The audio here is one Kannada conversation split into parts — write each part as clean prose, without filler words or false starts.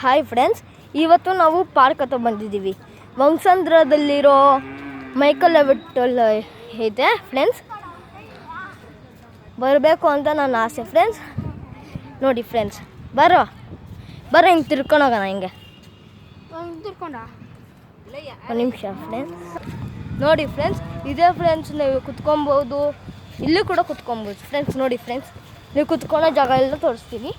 ಹಾಯ್ ಫ್ರೆಂಡ್ಸ್, ಇವತ್ತು ನಾವು ಪಾರ್ಕ್ ಹತ್ರ ಬಂದಿದ್ದೀವಿ. ವಂಸಂದ್ರದಲ್ಲಿರೋ ಮೈಕಲ್ ಲೆವಿಟಲ್ ಇದೆ ಫ್ರೆಂಡ್ಸ್. ಬರಬೇಕು ಅಂತ ನನ್ನ ಆಸೆ ಫ್ರೆಂಡ್ಸ್. ನೋಡಿ ಫ್ರೆಂಡ್ಸ್, ಬರೋ ಹಿಂಗೆ ತಿರ್ಕೊಂಡೋಗೋಣ. ಹಿಂಗೆ ಒಂದು ನಿಮಿಷ ಫ್ರೆಂಡ್ಸ್. ನೋಡಿ ಫ್ರೆಂಡ್ಸ್, ಇದೇ ಫ್ರೆಂಡ್ಸ್ ನೀವು ಕುತ್ಕೊಬೋದು, ಇಲ್ಲೂ ಕೂಡ ಕುತ್ಕೊಬೋದು ಫ್ರೆಂಡ್ಸ್. ನೋಡಿ ಫ್ರೆಂಡ್ಸ್, ನೀವು ಕುತ್ಕೊಳ್ಳೋ ಜಾಗ ಎಲ್ಲ ತೋರಿಸ್ತೀನಿ.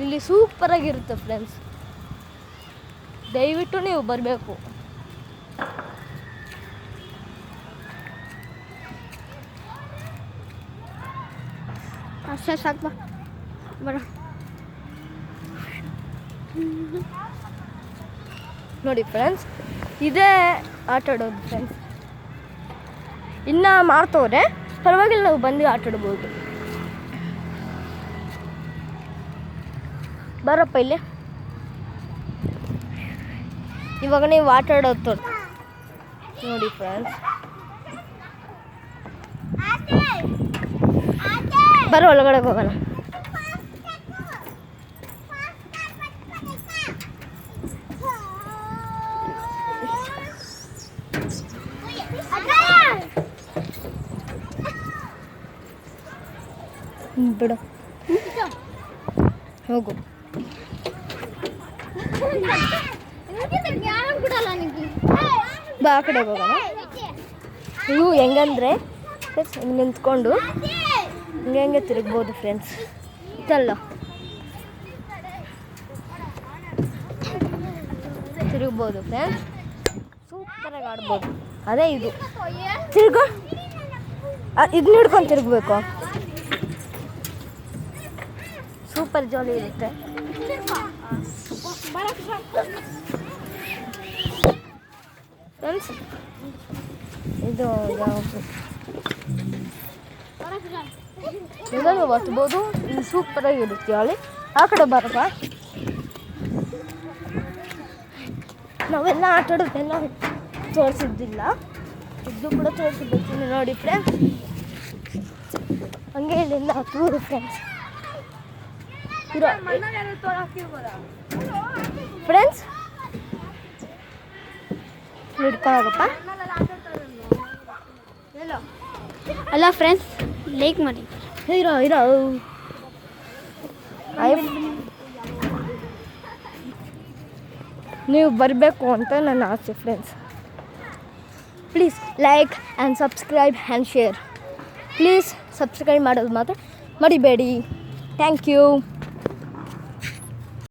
ಇಲ್ಲಿ ಸೂಪರಾಗಿರುತ್ತೆ ಫ್ರೆಂಡ್ಸ್, ದಯವಿಟ್ಟು ನೀವು ಬರಬೇಕು. ಅಷ್ಟೇ ಸಾಕು ಬರ. ನೋಡಿ ಫ್ರೆಂಡ್ಸ್, ಇದೇ ಆಟ ಆಡೋದು ಫ್ರೆಂಡ್ಸ್. ಇನ್ನು ಮಾಡ್ತವ್ರೆ, ಪರವಾಗಿಲ್ಲ, ನಾವು ಬಂದು ಆಟ ಆಡ್ಬೋದು. ಬರಪ್ಪ ಇಲ್ಲಿ. ಇವಾಗ ನೀವು ಆಟ ಆಡೋದು ನೋಡಿ ಫ್ರೆಂಡ್ಸ್. ಬರೋ ಒಳಗಡೆ ಹೋಗೋಣ. ಬಿಡು, ಹೋಗು. ಬಾ ಆ ಕಡೆ ಹೋಗೋಣ. ಇವು ಹೆಂಗಂದ್ರೆ ಹಿಂಗೆ ನಿಂತ್ಕೊಂಡು ಹಿಂಗೆ ತಿರುಗ್ಬೋದು ಫ್ರೆಂಡ್ಸ್. ಇತ್ತಲ್ಲ, ತಿರುಗ್ಬೋದು ಫ್ರೆಂಡ್ಸ್, ಸೂಪರಾಗಿ ಆಡ್ಬೋದು. ಅದೇ ಇದು ತಿರುಗು, ಇದನ್ನ ಹಿಡ್ಕೊಂಡು ತಿರುಗಬೇಕು. ಸೂಪರ್ ಜಾಲಿ ಇರುತ್ತೆ ಫ್ರೆಂಡ್ಸ್. ಇದು ಇದನ್ನು ಒತ್ಬೋದು, ಇದು ಸೂಪರಾಗಿರುತ್ತೆ ಅಲ್ಲಿ. ಆ ಕಡೆ ಬರಪ್ಪ. ನಾವೆಲ್ಲ ಆಟ ಆಡೋದೆಲ್ಲ ತೋರಿಸಿದ್ದಿಲ್ಲ, ಇದು ಕೂಡ ತೋರಿಸಿದ್ದೀನಿ ನೋಡಿ ಫ್ರೆಂಡ್ಸ್. ಹಂಗೆ ಇಲ್ಲಿಂದ ಹತ್ಬೋದು ಫ್ರೆಂಡ್ಸ್. ಫ್ರೆಂಡ್ಸ್ ಹಿಡ್ಕೊಳಗಪ್ಪ. ಅಲ್ಲ ಫ್ರೆಂಡ್ಸ್, ಲೈಕ್ ಮಾಡಿ. ಇರೋ ನೀವು ಬರಬೇಕು ಅಂತ ನನ್ನ ಆಸೆ friends. Please like and subscribe and share. Please subscribe ಮಾಡೋದು ಮಾತ್ರ ಮರಿಬೇಡಿ. Thank you.